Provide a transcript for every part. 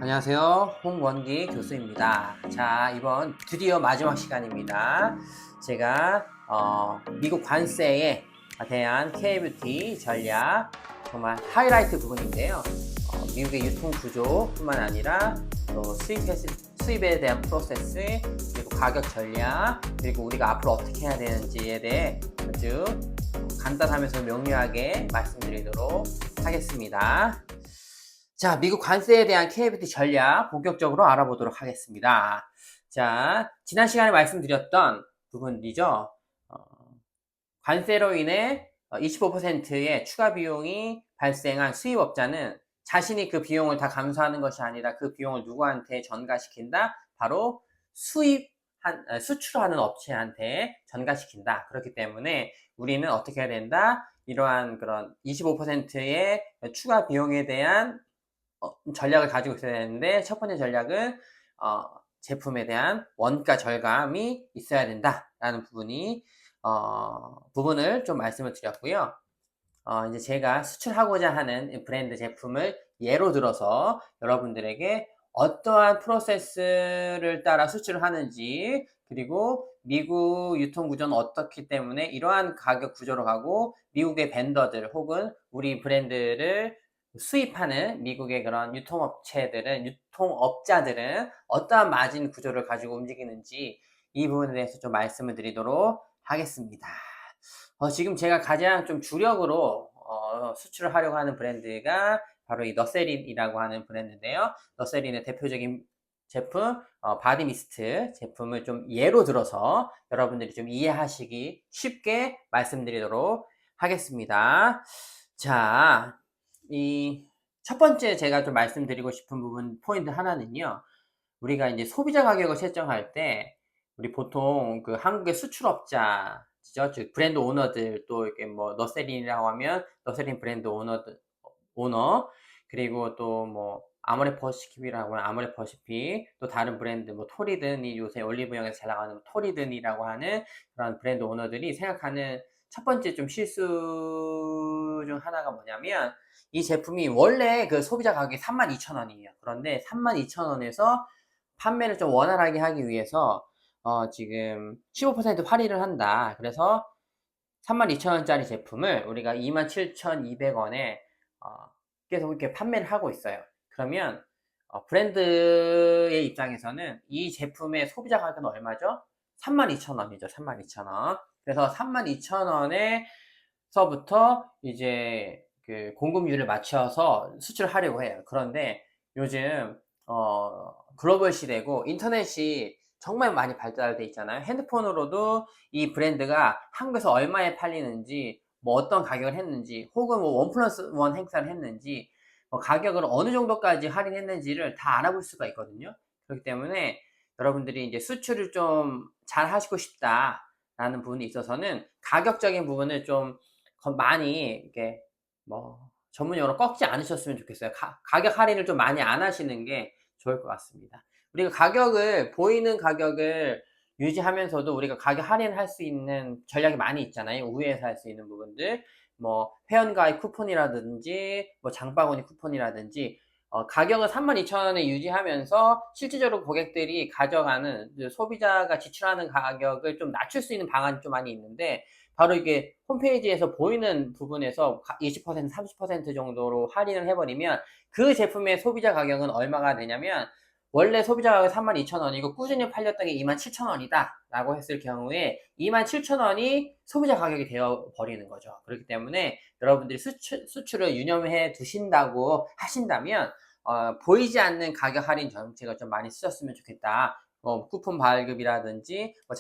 안녕하세요. 홍원기 교수입니다. 자, 이번 드디어 마지막 시간입니다. 제가 미국 관세에 대한 K-뷰티 전략 정말 하이라이트 부분인데요. 미국의 유통 구조뿐만 아니라 또 수입에 대한 프로세스, 그리고 가격 전략, 그리고 우리가 앞으로 어떻게 해야 되는지에 대해 아주 간단하면서 명료하게 말씀드리도록 하겠습니다. 자, 미국 관세에 대한 K-뷰티 전략 본격적으로 알아보도록 하겠습니다. 자, 지난 시간에 말씀드렸던 부분이죠. 관세로 인해 25%의 추가 비용이 발생한 수입업자는 자신이 그 비용을 다 감수하는 것이 아니라 그 비용을 누구한테 전가시킨다? 바로 수출하는 업체한테 전가시킨다. 그렇기 때문에 우리는 어떻게 해야 된다? 이러한 그런 25%의 추가 비용에 대한 전략을 가지고 있어야 되는데, 첫 번째 전략은 제품에 대한 원가 절감이 있어야 된다라는 부분을 좀 말씀을 드렸고요. 이제 제가 수출하고자 하는 브랜드 제품을 예로 들어서 여러분들에게 어떠한 프로세스를 따라 수출을 하는지, 그리고 미국 유통 구조는 어떻기 때문에 이러한 가격 구조로 가고, 미국의 벤더들 혹은 우리 브랜드를 수입하는 미국의 그런 유통업자들은 어떠한 마진 구조를 가지고 움직이는지, 이 부분에 대해서 좀 말씀을 드리도록 하겠습니다. 지금 제가 가장 좀 주력으로 수출을 하려고 하는 브랜드가 바로 이 너세린이라고 하는 브랜드인데요. 너세린의 대표적인 제품 바디 미스트 제품을 좀 예로 들어서 여러분들이 좀 이해하시기 쉽게 말씀드리도록 하겠습니다. 자, 이 첫 번째 제가 좀 말씀드리고 싶은 부분 포인트 하나는요. 우리가 이제 소비자 가격을 설정할 때 우리 보통 그 한국의 수출업자죠, 즉 브랜드 오너들, 또 이렇게 뭐 너세린이라고 하면 너세린 브랜드 오너, 그리고 또 뭐 아모레퍼시픽이라고 하면 아모레퍼시픽, 또 다른 브랜드 뭐 토리든이 요새 올리브영에서 잘 나가는 토리든이라고 하는 그런 브랜드 오너들이 생각하는 첫 번째 좀 실수 중 하나가 뭐냐면, 이 제품이 원래 그 소비자 가격이 32,000원이에요. 그런데 32,000원에서 판매를 좀 원활하게 하기 위해서 지금 15% 할인을 한다. 그래서 32,000원짜리 제품을 우리가 27,200원에 계속 이렇게 판매를 하고 있어요. 그러면 브랜드의 입장에서는 이 제품의 소비자 가격은 얼마죠? 32,000원이죠. 32,000원. 그래서 32,000원에서부터 이제 그 공급률을 맞춰서 수출하려고 해요. 그런데 요즘 글로벌 시대고 인터넷이 정말 많이 발달돼 있잖아요. 핸드폰으로도 이 브랜드가 한국에서 얼마에 팔리는지, 뭐 어떤 가격을 했는지, 혹은 뭐 1+1 행사를 했는지, 뭐 가격을 어느 정도까지 할인했는지를 다 알아볼 수가 있거든요. 그렇기 때문에 여러분들이 이제 수출을 좀 잘 하시고 싶다라는 부분이 있어서는 가격적인 부분을 좀 많이 이렇게 뭐 전문용어로 꺾지 않으셨으면 좋겠어요. 가격 할인을 좀 많이 안 하시는 게 좋을 것 같습니다. 우리가 보이는 가격을 유지하면서도 우리가 가격 할인을 할 수 있는 전략이 많이 있잖아요. 우회해서 할 수 있는 부분들. 뭐 회원가입 쿠폰이라든지 뭐 장바구니 쿠폰이라든지, 가격을 32,000원에 유지하면서 실질적으로 고객들이 가져가는, 소비자가 지출하는 가격을 좀 낮출 수 있는 방안이 좀 많이 있는데, 바로 이게 홈페이지에서 보이는 부분에서 20%, 30% 정도로 할인을 해버리면 그 제품의 소비자 가격은 얼마가 되냐면, 원래 소비자 가격이 32,000원이고 꾸준히 팔렸던 게 27,000원이다 라고 했을 경우에 27,000원이 소비자 가격이 되어 버리는 거죠. 그렇기 때문에 여러분들이 수출을 유념해 두신다고 하신다면 보이지 않는 가격 할인 정책을 좀 많이 쓰셨으면 좋겠다. 쿠폰 발급이라든지 뭐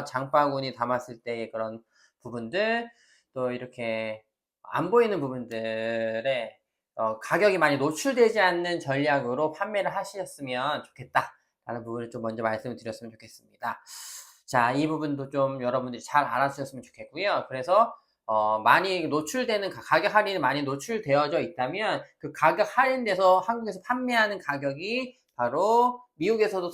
장바구니 담았을 때의 그런 부분들, 또 이렇게 안 보이는 부분들에 가격이 많이 노출되지 않는 전략으로 판매를 하셨으면 좋겠다라는 부분을 좀 먼저 말씀을 드렸으면 좋겠습니다. 자, 이 부분도 좀 여러분들이 잘 알아주셨으면 좋겠고요. 그래서 많이 노출되는 가격 할인이 많이 노출되어져 있다면 그 가격 할인돼서 한국에서 판매하는 가격이 바로 미국에서도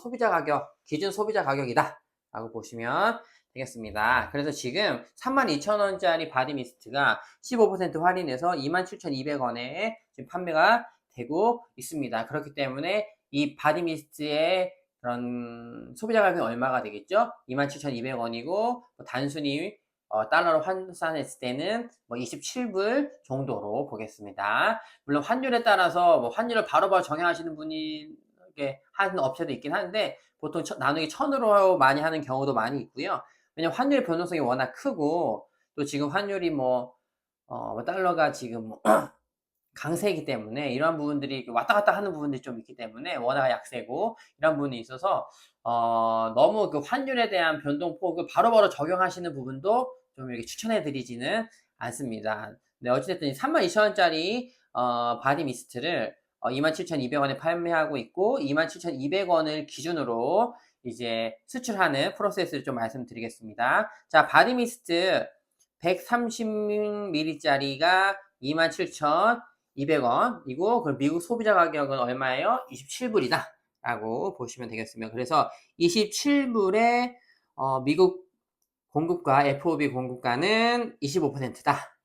기준 소비자 가격이다 라고 보시면 되겠습니다. 그래서 지금 32,000원짜리 바디 미스트가 15% 할인해서 27,200원에 지금 판매가 되고 있습니다. 그렇기 때문에 이 바디미스트의 그런 소비자 가격이 얼마가 되겠죠? 27,200원이고 단순히 달러로 환산했을 때는 뭐 27불 정도로 보겠습니다. 물론 환율에 따라서 뭐 환율을 바로바로 정해하시는 분이 하는 업체도 있긴 한데 보통 나누기 1000으로 많이 하는 경우도 많이 있고요. 왜냐면 환율 변동성이 워낙 크고 또 지금 환율이 달러가 지금 강세이기 때문에 이러한 부분들이 왔다 갔다 하는 부분들이 좀 있기 때문에 워낙 약세고 이런 부분이 있어서 너무 그 환율에 대한 변동폭을 바로바로 적용하시는 부분도 좀 이렇게 추천해 드리지는 않습니다. 네, 어찌됐든 32,000원짜리 바디 미스트를 27,200원에 판매하고 있고 27,200원을 기준으로 이제 수출하는 프로세스를 좀 말씀드리겠습니다. 자, 바디 미스트 130ml짜리가 27,200원이고 그럼 미국 소비자 가격은 얼마예요? 27불이다 라고 보시면 되겠습니다. 그래서 27불에 미국 공급가 FOB 공급가는 25%다.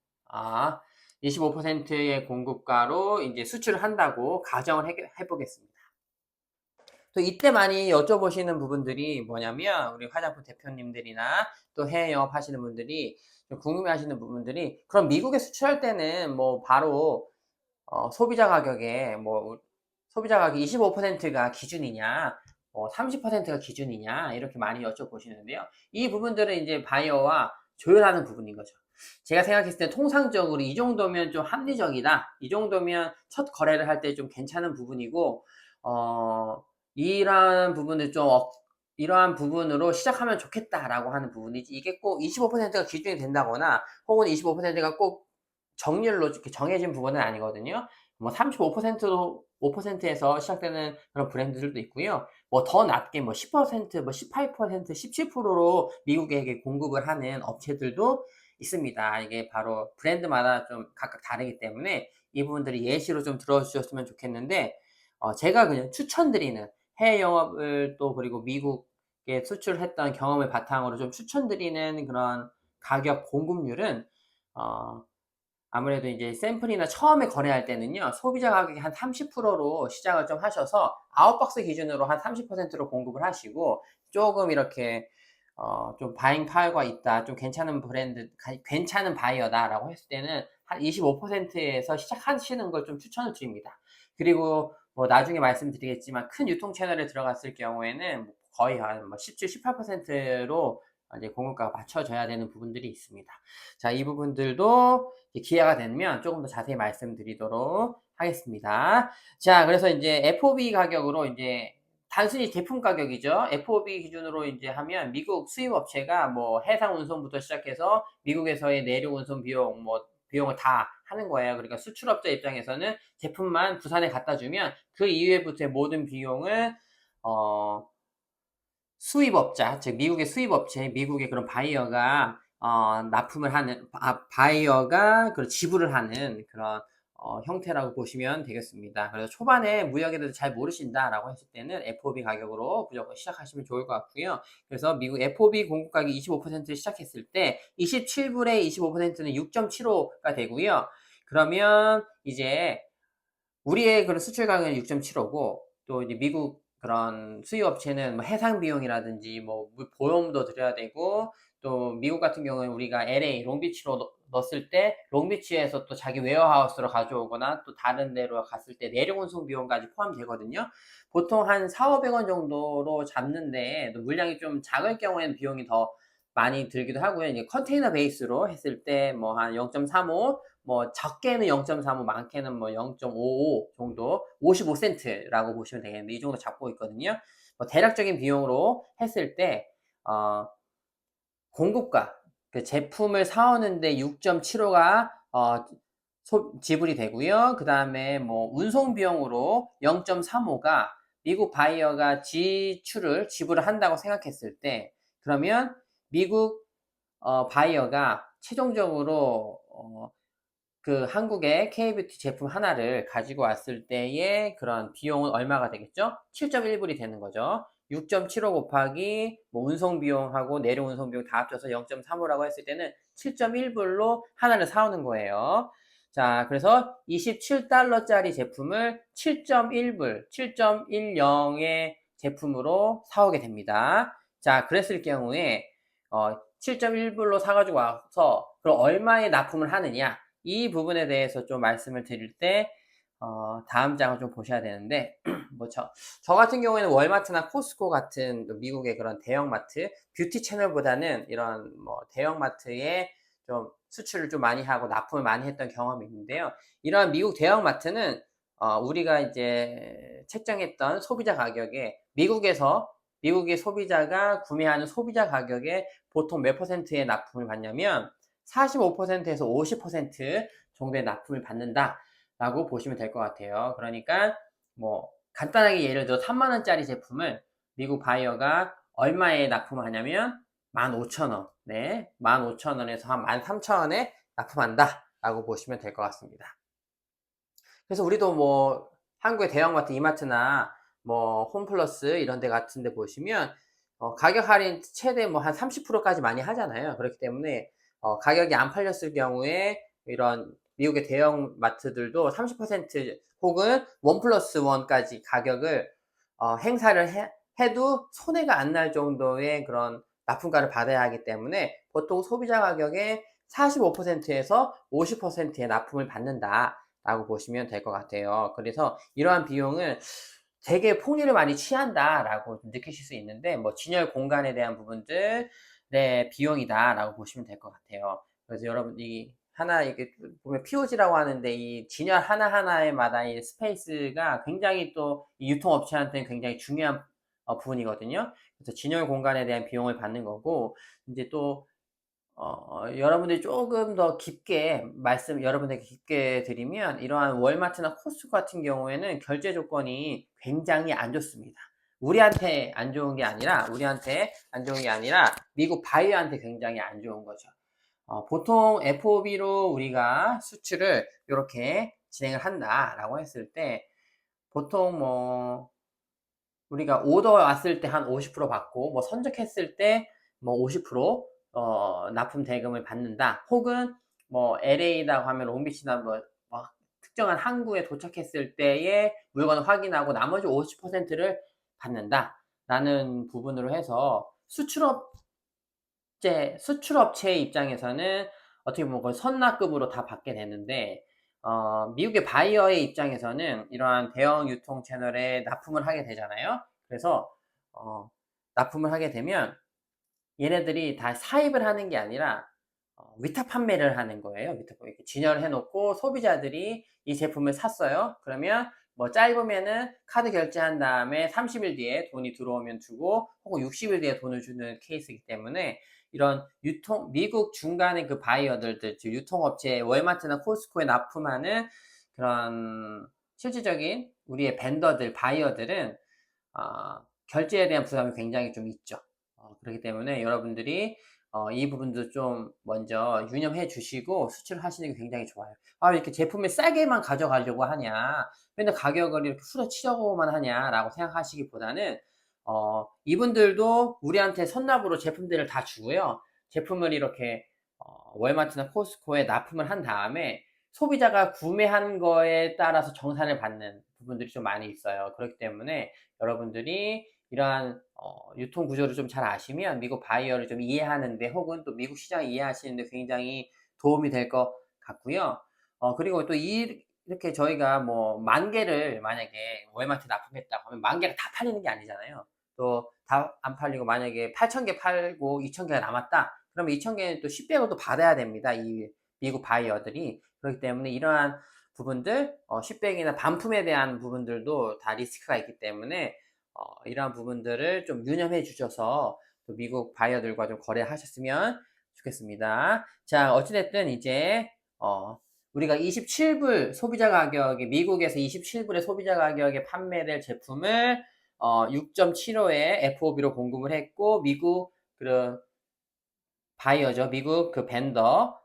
25%의 공급가로 이제 수출을 한다고 가정을 해보겠습니다. 또 이때 많이 여쭤보시는 부분들이 뭐냐면 우리 화장품 대표님들이나 또 해외 영업 하시는 분들이 좀 궁금해하시는 부분들이 그럼 미국에 수출할 때는 뭐 바로 소비자 가격에 소비자 가격 25%가 기준이냐 30%가 기준이냐 이렇게 많이 여쭤보시는데요. 이 부분들은 이제 바이어와 조율하는 부분인 거죠. 제가 생각했을 때 통상적으로 이 정도면 좀 합리적이다. 이 정도면 첫 거래를 할 때 좀 괜찮은 부분이고 이러한 부분을 이러한 부분으로 시작하면 좋겠다라고 하는 부분이지 이게 꼭 25%가 기준이 된다거나 혹은 25%가 꼭 정률로 이렇게 정해진 부분은 아니거든요. 35%로 5%에서 시작되는 그런 브랜드들도 있고요. 더 낮게 10%, 18%, 17%로 미국에게 공급을 하는 업체들도 있습니다. 이게 바로 브랜드마다 좀 각각 다르기 때문에 이 부분들이 예시로 좀 들어주셨으면 좋겠는데 제가 그냥 추천드리는 해외 영업을 또 그리고 미국에 수출했던 경험을 바탕으로 좀 추천드리는 그런 가격 공급률은 아무래도 이제 샘플이나 처음에 거래할 때는요, 소비자 가격이 한 30%로 시작을 좀 하셔서 아웃박스 기준으로 한 30%로 공급을 하시고 조금 이렇게 좀 바잉 파워가 있다, 좀 괜찮은 브랜드, 괜찮은 바이어다라고 했을 때는 한 25%에서 시작하시는 걸 좀 추천을 드립니다. 그리고 나중에 말씀드리겠지만 큰 유통 채널에 들어갔을 경우에는 거의 한 17, 18%로 이제 공급가가 맞춰져야 되는 부분들이 있습니다. 자, 이 부분들도 기회가 되면 조금 더 자세히 말씀드리도록 하겠습니다. 자, 그래서 이제 FOB 가격으로 이제 단순히 제품 가격이죠. FOB 기준으로 이제 하면 미국 수입 업체가 해상 운송부터 시작해서 미국에서의 내륙 운송 비용, 비용을 다 하는 거예요. 그러니까 수출업자 입장에서는 제품만 부산에 갖다 주면 그 이후에부터의 모든 비용을 수입업자, 즉 미국의 수입업체, 미국의 그런 바이어가 납품을 하는 바이어가 지불을 하는 그런 형태라고 보시면 되겠습니다. 그래서 초반에 무역에 대해서 잘 모르신다라고 했을 때는 FOB 가격으로 무조건 시작하시면 좋을 것 같고요. 그래서 미국 FOB 공급 가격이 25% 시작했을 때 27불에 25%는 6.75가 되고요. 그러면 이제 우리의 그런 수출 가격은 6.75고 또 이제 미국 그런 수입업체는 해상 비용이라든지 보험도 들여야 되고 또 미국 같은 경우는 우리가 LA 롱비치로 넣었을 때 롱비치에서 또 자기 웨어하우스로 가져오거나 또 다른 데로 갔을 때 내륙 운송 비용까지 포함되거든요. 보통 한 4,500원 정도로 잡는데 물량이 좀 작을 경우에는 비용이 더 많이 들기도 하고요. 이제 컨테이너 베이스로 했을 때 한 0.35, 적게는 0.35, 많게는 0.55 정도, 55센트라고 보시면 되겠는데, 이 정도 잡고 있거든요. 대략적인 비용으로 했을 때, 공급가, 그 제품을 사오는데 6.75가, 지불이 되고요. 그 다음에 운송 비용으로 0.35가 미국 바이어가 지불을 한다고 생각했을 때, 그러면 미국 바이어가 최종적으로 그 한국의 K뷰티 제품 하나를 가지고 왔을 때의 그런 비용은 얼마가 되겠죠? 7.1불이 되는 거죠. 6.75 곱하기 운송 비용하고 내륙 운송 비용 다 합쳐서 0.35라고 했을 때는 7.1불로 하나를 사오는 거예요. 자, 그래서 27달러짜리 제품을 7.1불, 7.10의 제품으로 사오게 됩니다. 자, 그랬을 경우에 7.1불로 사가지고 와서 그럼 얼마에 납품을 하느냐, 이 부분에 대해서 좀 말씀을 드릴 때 다음 장을 좀 보셔야 되는데 뭐 저 같은 경우에는 월마트나 코스코 같은 미국의 그런 대형마트, 뷰티 채널보다는 이런 뭐 대형마트에 좀 수출을 좀 많이 하고 납품을 많이 했던 경험이 있는데요. 이러한 미국 대형마트는 우리가 이제 책정했던 소비자 가격에 미국의 소비자가 구매하는 소비자 가격에 보통 몇 퍼센트의 납품을 받냐면 45%에서 50% 정도의 납품을 받는다라고 보시면 될 것 같아요. 그러니까 뭐 간단하게 예를 들어 3만 원짜리 제품을 미국 바이어가 얼마에 납품을 하냐면 15,000원. 네. 15,000원에서 한 13,000원에 납품한다 라고 보시면 될 것 같습니다. 그래서 우리도 뭐 한국의 대형마트 이마트나 뭐 홈플러스 이런 데 같은 데 보시면 가격 할인 최대 뭐 한 30%까지 많이 하잖아요. 그렇기 때문에 가격이 안 팔렸을 경우에 이런 미국의 대형 마트들도 30% 혹은 1+1까지 가격을 행사를 해도 손해가 안 날 정도의 그런 납품가를 받아야 하기 때문에 보통 소비자 가격의 45%에서 50%의 납품을 받는다 라고 보시면 될 것 같아요. 그래서 이러한 비용을 되게 폭리를 많이 취한다라고 느끼실 수 있는데 뭐 진열 공간에 대한 부분들의 비용이다라고 보시면 될 것 같아요. 그래서 여러분이 하나 이렇게 보면 POG라고 하는데 이 진열 하나하나에마다 이 스페이스가 굉장히 또 이 유통업체한테는 굉장히 중요한 부분이거든요. 그래서 진열 공간에 대한 비용을 받는 거고 이제 또 여러분들이 조금 더 깊게 여러분에게 깊게 드리면 이러한 월마트나 코스코 같은 경우에는 결제 조건이 굉장히 안 좋습니다. 우리한테 안 좋은 게 아니라 미국 바이어한테 굉장히 안 좋은 거죠. 보통 FOB로 우리가 수출을 이렇게 진행을 한다라고 했을 때 보통 뭐 우리가 오더 왔을 때 한 50% 받고 뭐 선적했을 때 뭐 50% 납품 대금을 받는다. 혹은 뭐 LA라고 하면 롱비치나 뭐 특정한 항구에 도착했을 때의 물건을 확인하고 나머지 50%를 받는다라는 부분으로 해서 수출업체의 입장에서는 어떻게 보면 거의 선납급으로 다 받게 되는데 미국의 바이어의 입장에서는 이러한 대형 유통 채널에 납품을 하게 되잖아요. 그래서 납품을 하게 되면 얘네들이 다 사입을 하는 게 아니라 위탁 판매를 하는 거예요. 위탁 이렇게 진열을 해놓고 소비자들이 이 제품을 샀어요. 그러면 뭐 짧으면은 카드 결제한 다음에 30일 뒤에 돈이 들어오면 주고 혹은 60일 뒤에 돈을 주는 케이스이기 때문에 이런 미국 중간의 그 바이어들, 즉 유통업체, 월마트나 코스코에 납품하는 그런 실질적인 우리의 벤더들, 바이어들은 결제에 대한 부담이 굉장히 좀 있죠. 그렇기 때문에 여러분들이 이 부분도 좀 먼저 유념해 주시고 수출을 하시는 게 굉장히 좋아요. 이렇게 제품을 싸게만 가져가려고 하냐, 맨날 가격을 이렇게 후려치려고만 하냐라고 생각하시기보다는 이분들도 우리한테 선납으로 제품들을 다 주고요. 제품을 이렇게 월마트나 코스코에 납품을 한 다음에 소비자가 구매한 거에 따라서 정산을 받는 부분들이 좀 많이 있어요. 그렇기 때문에 여러분들이 이러한 유통 구조를 좀 잘 아시면 미국 바이어를 좀 이해하는데 혹은 또 미국 시장을 이해하시는데 굉장히 도움이 될 것 같고요. 그리고 또 이렇게 저희가 뭐 10,000개를 만약에 월마트에 납품했다고 하면 10,000개가 다 팔리는 게 아니잖아요. 또 다 안 팔리고 만약에 8,000개 팔고 2,000개가 남았다. 그러면 2,000개는 또 10배로 또 받아야 됩니다. 이 미국 바이어들이. 그렇기 때문에 이러한 부분들, 10백이나 반품에 대한 부분들도 다 리스크가 있기 때문에 이러한 부분들을 좀 유념해 주셔서 또 미국 바이어들과 좀 거래하셨으면 좋겠습니다. 자, 어찌됐든 이제 우리가 27불 소비자 가격에 미국에서 27불의 소비자 가격에 판매될 제품을 6.75에 FOB로 공급을 했고 미국 그 바이어죠. 미국 벤더가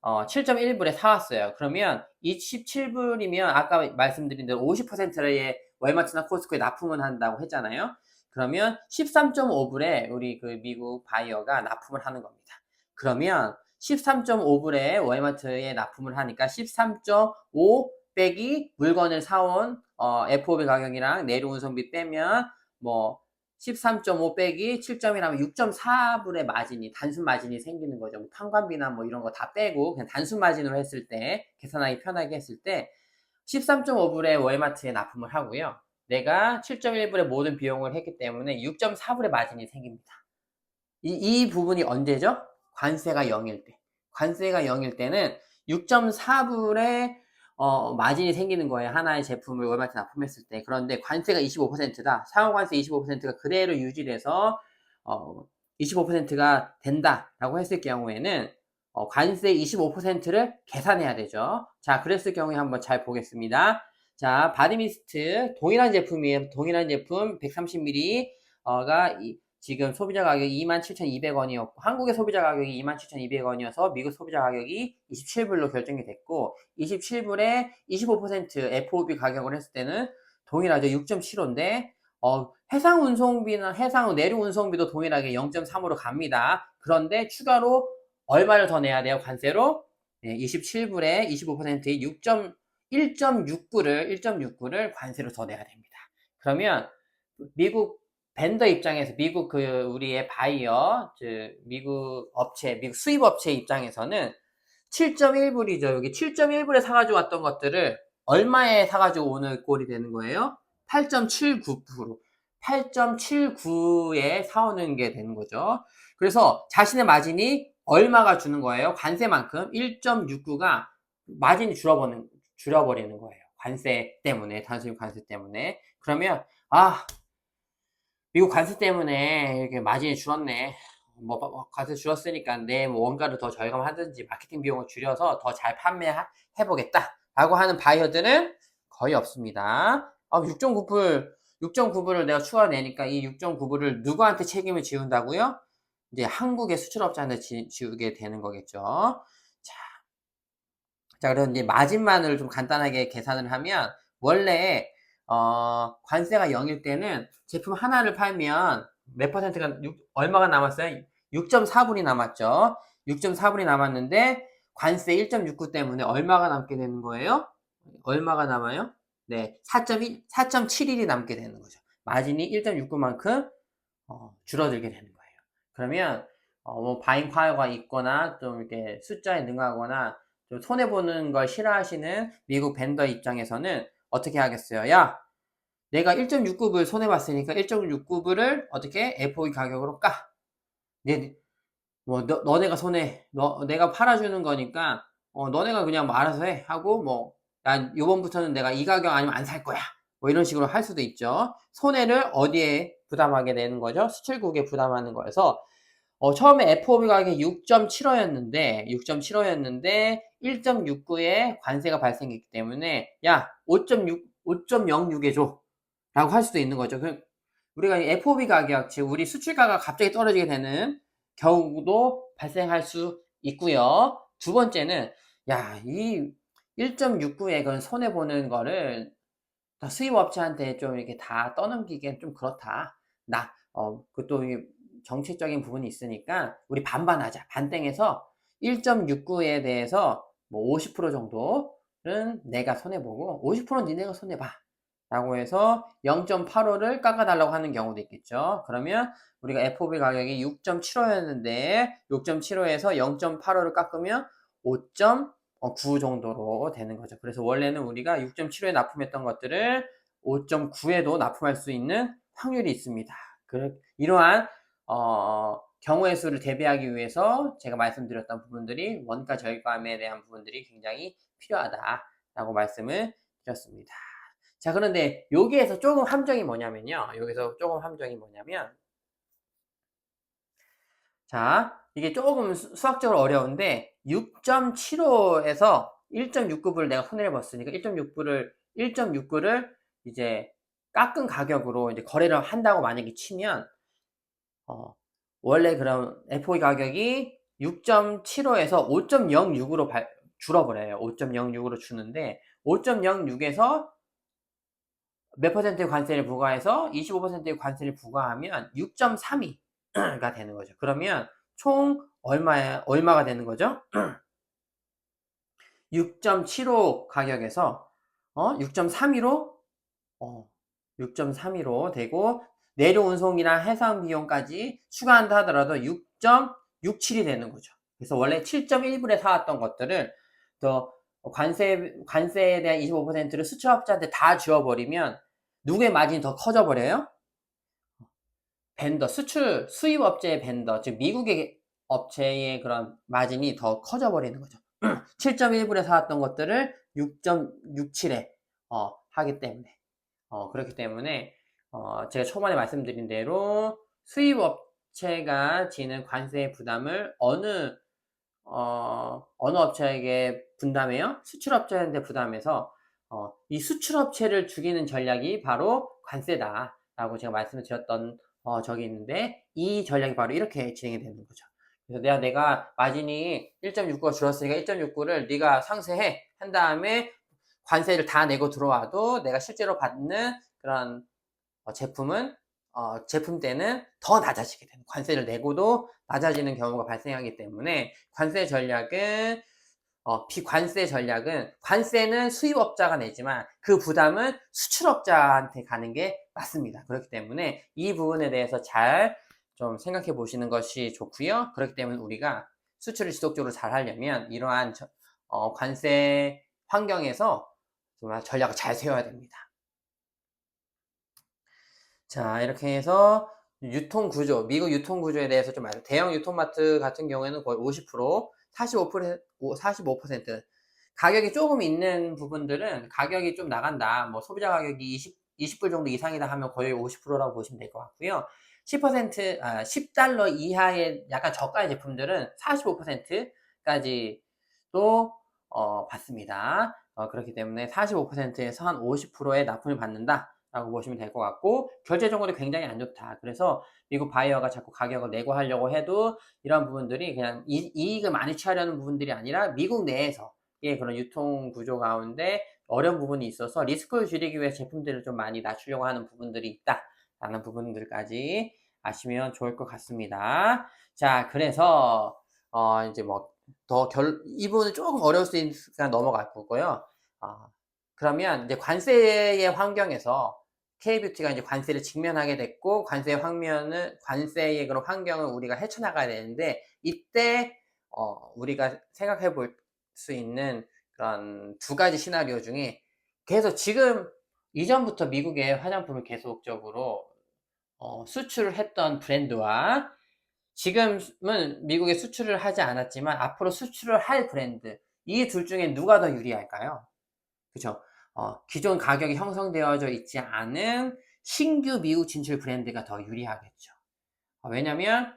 7.1불에 사왔어요. 그러면 27불이면 아까 말씀드린 대로 50%의 월마트나 코스코에 납품을 한다고 했잖아요. 그러면 13.5불에 우리 그 미국 바이어가 납품을 하는 겁니다. 그러면 13.5불에 월마트에 납품을 하니까 13.5 빼기 물건을 사온 FOB 가격이랑 내류 운송비 빼면 뭐 13.5 빼기 7점이라면 6.4불의 마진이, 단순 마진이 생기는 거죠. 뭐 판관비나 뭐 이런 거 다 빼고 그냥 단순 마진으로 했을 때, 계산하기 편하게 했을 때 13.5불에 월마트에 납품을 하고요. 내가 7.1불의 모든 비용을 했기 때문에 6.4불의 마진이 생깁니다. 이 부분이 언제죠? 관세가 0일 때. 관세가 0일 때는 6.4불의 마진이 생기는 거예요. 하나의 제품을 월마트 납품했을 때. 그런데 관세가 25%다. 상호관세 25%가 그대로 유지돼서 25%가 된다라고 했을 경우에는 관세 25%를 계산해야 되죠. 자, 그랬을 경우에 한번 잘 보겠습니다. 자, 바디미스트 동일한 제품이에요. 동일한 제품 130ml가 지금 소비자 가격이 27,200원이었고 한국의 소비자 가격이 27,200원이어서 미국 소비자 가격이 27불로 결정이 됐고 27불에 25% FOB 가격을 했을 때는 동일하죠. 6.75인데 해상 운송비나 해상 내류 운송비도 동일하게 0.3으로 갑니다. 그런데 추가로 얼마를 더 내야 돼요? 관세로 27불에 25%의 1.6불을 관세로 더 내야 됩니다. 그러면 미국 벤더 입장에서 미국 우리의 바이어, 미국 업체, 미국 수입 업체 입장에서는 7.1불이죠. 여기 7.1불에 사가지고 왔던 것들을 얼마에 사가지고 오는 꼴이 되는 거예요? 8.79%. 8.79에 사오는 게 되는 거죠. 그래서 자신의 마진이 얼마가 주는 거예요? 관세만큼 1.69가 마진이 줄어버리는 거예요. 관세 때문에, 단순히 관세 때문에. 그러면 미국 관세 때문에 이렇게 마진이 줄었네. 관세 줄었으니까 내 원가를 더 절감하든지 마케팅 비용을 줄여서 더 잘 판매해보겠다. 라고 하는 바이어들은 거의 없습니다. 6.9불을 내가 추가 내니까 이 6.9불을 누구한테 책임을 지운다고요? 이제 한국의 수출업자한테 지우게 되는 거겠죠. 자, 그럼 이제 마진만을 좀 간단하게 계산을 하면 원래 관세가 0일 때는 제품 하나를 팔면 몇 퍼센트가 얼마가 남았어요? 6.4불이 남았죠. 6.4불이 남았는데 관세 1.69 때문에 얼마가 남게 되는 거예요? 얼마가 남아요? 네, 4.71이 남게 되는 거죠. 마진이 1.69만큼 줄어들게 되는 거예요. 그러면 뭐 바잉 파워가 있거나 좀 이렇게 숫자에 능하거나 좀 손해보는 걸 싫어하시는 미국 벤더 입장에서는 어떻게 하겠어요? 야, 내가 1.69불 손해봤으니까 1.69불을 어떻게 FOB 가격으로 까. 너네가 내가 팔아주는 거니까 너네가 그냥 뭐 알아서 해 하고 난 요번부터는 내가 이 가격 아니면 안 살 거야. 뭐 이런 식으로 할 수도 있죠. 손해를 어디에 부담하게 되는 거죠? 수출국에 부담하는 거여서 처음에 FOB 가격이 6.75였는데 1.69에 관세가 발생했기 때문에 야 5.06에 줘 라고 할 수도 있는 거죠. 우리가 FOB 가격, 즉 우리 수출가가 갑자기 떨어지게 되는 경우도 발생할 수 있고요. 두 번째는 이 1.69에 그런 손해보는 거를 수입업체한테 좀 이렇게 다 떠넘기기엔 좀 그렇다. 그것도 정책적인 부분이 있으니까 우리 반반하자. 반땡해서 1.69에 대해서 뭐 50% 정도는 내가 손해보고 50%는 니네가 손해봐. 라고 해서 0.85를 깎아달라고 하는 경우도 있겠죠. 그러면 우리가 FOB 가격이 6.75였는데 6.75에서 0.85를 깎으면 5.9 정도로 되는 거죠. 그래서 원래는 우리가 6.75에 납품했던 것들을 5.9에도 납품할 수 있는 확률이 있습니다. 이러한 경우의 수를 대비하기 위해서 제가 말씀드렸던 부분들이 원가 절감에 대한 부분들이 굉장히 필요하다라고 말씀을 드렸습니다. 자, 그런데 여기에서 조금 함정이 뭐냐면요. 자, 이게 조금 수학적으로 어려운데 6.75에서 1.69불을 내가 손해를 봤으니까 1.69를 이제 깎은 가격으로 이제 거래를 한다고 만약에 치면 원래 그럼 FOB 가격이 6.75에서 5.06으로 줄어버려요. 5.06으로 주는데 5.06에서 몇 퍼센트의 관세를 부과해서 25%의 관세를 부과하면 6.32가 되는 거죠. 그러면 총 얼마가 되는 거죠? 6.75 가격에서 6.315 6.315 되고, 내륙 운송이랑 해상 비용까지 추가한다 하더라도 6.67이 되는 거죠. 그래서 원래 7.1불에 사왔던 것들을 더 관세에 대한 25%를 수출업자한테 다 지워버리면 누구의 마진이 더 커져 버려요? 수입 업체의 즉 미국의 업체의 그런 마진이 더 커져 버리는 거죠. 7.1불에 사왔던 것들을 6.67에 하기 때문에 그렇기 때문에 제가 초반에 말씀드린 대로 수입 업체가 지는 관세의 부담을 어느 업체에게 분담해요? 수출업체한테 부담해서 이 수출업체를 죽이는 전략이 바로 관세다라고 제가 말씀을 드렸던 적이 있는데, 이 전략이 바로 이렇게 진행이 되는 거죠. 그래서 내가 마진이 1.69가 줄었으니까 1.69를 네가 상세해 한 다음에 관세를 다 내고 들어와도 내가 실제로 받는 그런 제품대는 더 낮아지게 되는, 관세를 내고도 낮아지는 경우가 발생하기 때문에 관세 전략은 비관세 전략은, 관세는 수입업자가 내지만 그 부담은 수출업자한테 가는 게 맞습니다. 그렇기 때문에 이 부분에 대해서 잘 좀 생각해 보시는 것이 좋고요. 그렇기 때문에 우리가 수출을 지속적으로 잘 하려면 이러한 관세 환경에서 정말 전략을 잘 세워야 됩니다. 자, 이렇게 해서 유통구조, 미국 유통구조에 대해서 좀 알죠. 대형 유통마트 같은 경우에는 거의 50%, 45%, 가격이 조금 있는 부분들은 가격이 좀 나간다. 뭐 소비자 가격이 20불 정도 이상이다 하면 거의 50%라고 보시면 될 것 같고요. 10달러 이하의 약간 저가의 제품들은 45%까지도 받습니다. 그렇기 때문에 45%에서 한 50%의 납품을 받는다 라고 보시면 될 것 같고, 결제 정보도 굉장히 안 좋다. 그래서 미국 바이어가 자꾸 가격을 내고 하려고 해도 이런 부분들이 그냥 이익을 많이 취하려는 부분들이 아니라 미국 내에서의 그런 유통 구조 가운데 어려운 부분이 있어서 리스크를 줄이기 위해 제품들을 좀 많이 낮추려고 하는 부분들이 있다라는 부분들까지 아시면 좋을 것 같습니다. 자, 그래서 이제 뭐 이 부분은 조금 어려울 수 있으니까 넘어갈 거고요. 그러면 이제 관세의 환경에서 K뷰티가 이제 관세를 직면하게 됐고, 관세의 그런 환경을 우리가 헤쳐나가야 되는데, 이때 우리가 생각해 볼 수 있는 그런 두 가지 시나리오 중에, 계속 지금 이전부터 미국의 화장품을 계속적으로 수출을 했던 브랜드와 지금은 미국에 수출을 하지 않았지만 앞으로 수출을 할 브랜드, 이 둘 중에 누가 더 유리할까요? 그죠? 기존 가격이 형성되어져 있지 않은 신규 미국 진출 브랜드가 더 유리하겠죠. 왜냐면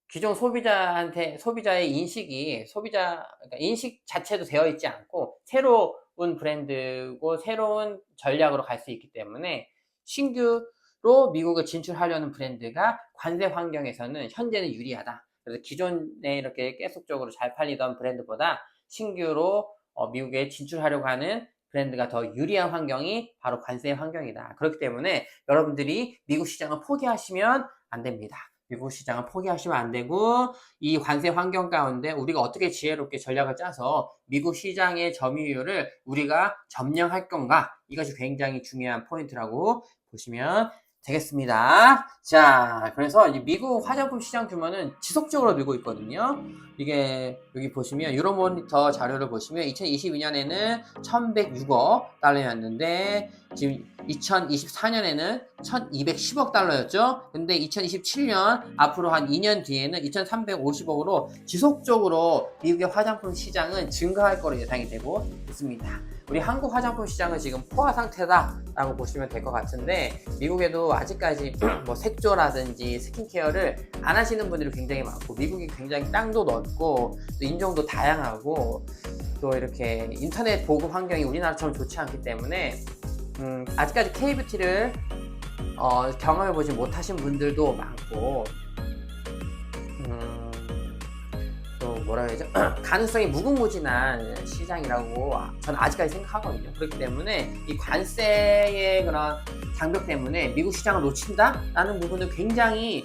기존 소비자의 그러니까 인식 자체도 되어 있지 않고 새로운 브랜드고 새로운 전략으로 갈 수 있기 때문에, 신규로 미국을 진출하려는 브랜드가 관세 환경에서는 현재는 유리하다. 그래서 기존에 이렇게 계속적으로 잘 팔리던 브랜드보다 신규로 미국에 진출하려고 하는 브랜드가 더 유리한 환경이 바로 관세 환경이다. 그렇기 때문에 여러분들이 미국 시장을 포기하시면 안 됩니다. 미국 시장을 포기하시면 안 되고, 이 관세 환경 가운데 우리가 어떻게 지혜롭게 전략을 짜서 미국 시장의 점유율을 우리가 점령할 건가, 이것이 굉장히 중요한 포인트라고 보시면 되겠습니다. 자, 그래서 이 미국 화장품 시장 규모는 지속적으로 늘고 있거든요. 이게 여기 보시면 유로모니터 자료를 보시면 2022년에는 1106억 달러였는데 지금 2024년에는 1210억 달러였죠. 근데 2027년 앞으로 한 2년 뒤에는 2350억으로 지속적으로 미국의 화장품 시장은 증가할 거로 예상이 되고 있습니다. 우리 한국 화장품 시장은 지금 포화 상태다라고 보시면 될 것 같은데, 미국에도 아직까지 뭐 색조라든지 스킨케어를 안 하시는 분들이 굉장히 많고, 미국이 굉장히 땅도 넓고 또 인종도 다양하고 또 이렇게 인터넷 보급 환경이 우리나라처럼 좋지 않기 때문에 아직까지 K뷰티를 경험해보지 못하신 분들도 많고, 또 뭐라 해야죠? 가능성이 무궁무진한 시장이라고 저는 아직까지 생각하거든요. 그렇기 때문에 이 관세의 그런 장벽 때문에 미국 시장을 놓친다라는 부분은 굉장히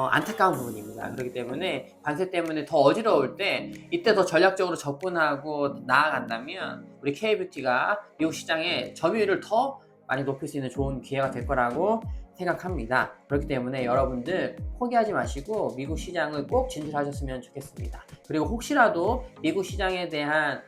안타까운 부분입니다. 그렇기 때문에 관세 때문에 더 어지러울 때 이때 더 전략적으로 접근하고 나아간다면 우리 K뷰티가 미국 시장의 점유율을 더 많이 높일 수 있는 좋은 기회가 될 거라고 생각합니다. 그렇기 때문에 여러분들 포기하지 마시고 미국 시장을 꼭 진출하셨으면 좋겠습니다. 그리고 혹시라도 미국 시장에 대한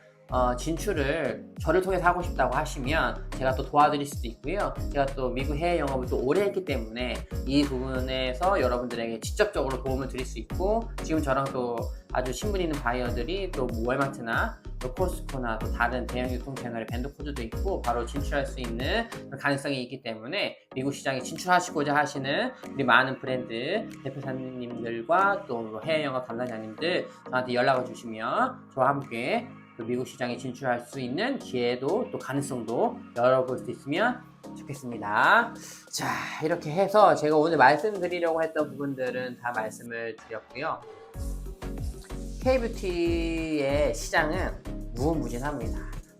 진출을 저를 통해서 하고 싶다고 하시면 제가 또 도와드릴 수도 있고요. 제가 또 미국 해외 영업을 또 오래 했기 때문에 이 부분에서 여러분들에게 직접적으로 도움을 드릴 수 있고, 지금 저랑 또 아주 신분 있는 바이어들이 또 월마트나 또 코스트코나 또 다른 대형 유통 채널에 밴드 코드도 있고 바로 진출할 수 있는 가능성이 있기 때문에 미국 시장에 진출하시고자 하시는 우리 많은 브랜드 대표사님들과 또 해외 영업 담당자님들 저한테 연락을 주시면 저와 함께 미국 시장에 진출할 수 있는 기회도 또 가능성도 열어볼 수 있으면 좋겠습니다. 자, 이렇게 해서 제가 오늘 말씀드리려고 했던 부분들은 다 말씀을 드렸고요. K뷰티의 시장은 무궁무진합니다.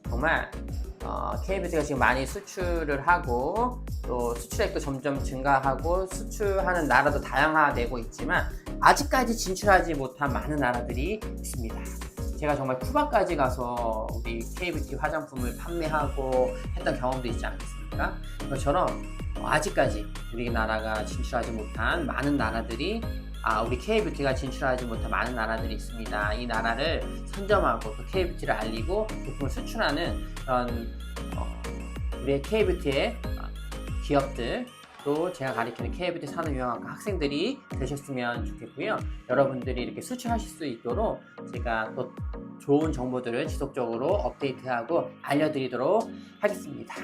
정말 K뷰티가 지금 많이 수출을 하고 또 수출액도 점점 증가하고 수출하는 나라도 다양화되고 있지만 아직까지 진출하지 못한 많은 나라들이 있습니다. 제가 정말 쿠바까지 가서 우리 K뷰티 화장품을 판매하고 했던 경험도 있지 않겠습니까? 그것처럼 아직까지 우리나라가 진출하지 못한 많은 나라들이 우리 K뷰티가 진출하지 못한 많은 나라들이 있습니다. 이 나라를 선점하고 그 K뷰티를 알리고 제품을 수출하는 그런 우리의 K뷰티의 기업들, 또 제가 가르치는 K뷰티 산업영양학과 학생들이 되셨으면 좋겠고요. 여러분들이 이렇게 수출하실 수 있도록 제가 또 좋은 정보들을 지속적으로 업데이트하고 알려드리도록 하겠습니다.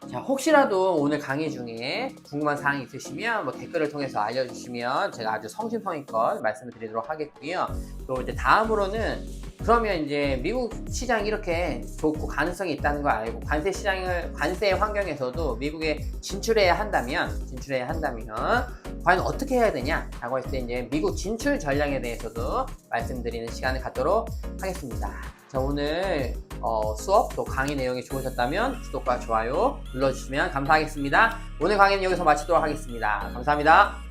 자, 혹시라도 오늘 강의 중에 궁금한 사항이 있으시면 댓글을 통해서 알려주시면 제가 아주 성심성의껏 말씀을 드리도록 하겠고요. 또 이제 다음으로는 그러면 이제 미국 시장이 이렇게 좋고 가능성이 있다는 걸 알고 관세 환경에서도 미국에 진출해야 한다면 과연 어떻게 해야 되냐라고 했을 때 이제 미국 진출 전략에 대해서도 말씀드리는 시간을 갖도록 하겠습니다. 자, 오늘 수업 또 강의 내용이 좋으셨다면 구독과 좋아요 눌러주시면 감사하겠습니다. 오늘 강의는 여기서 마치도록 하겠습니다. 감사합니다.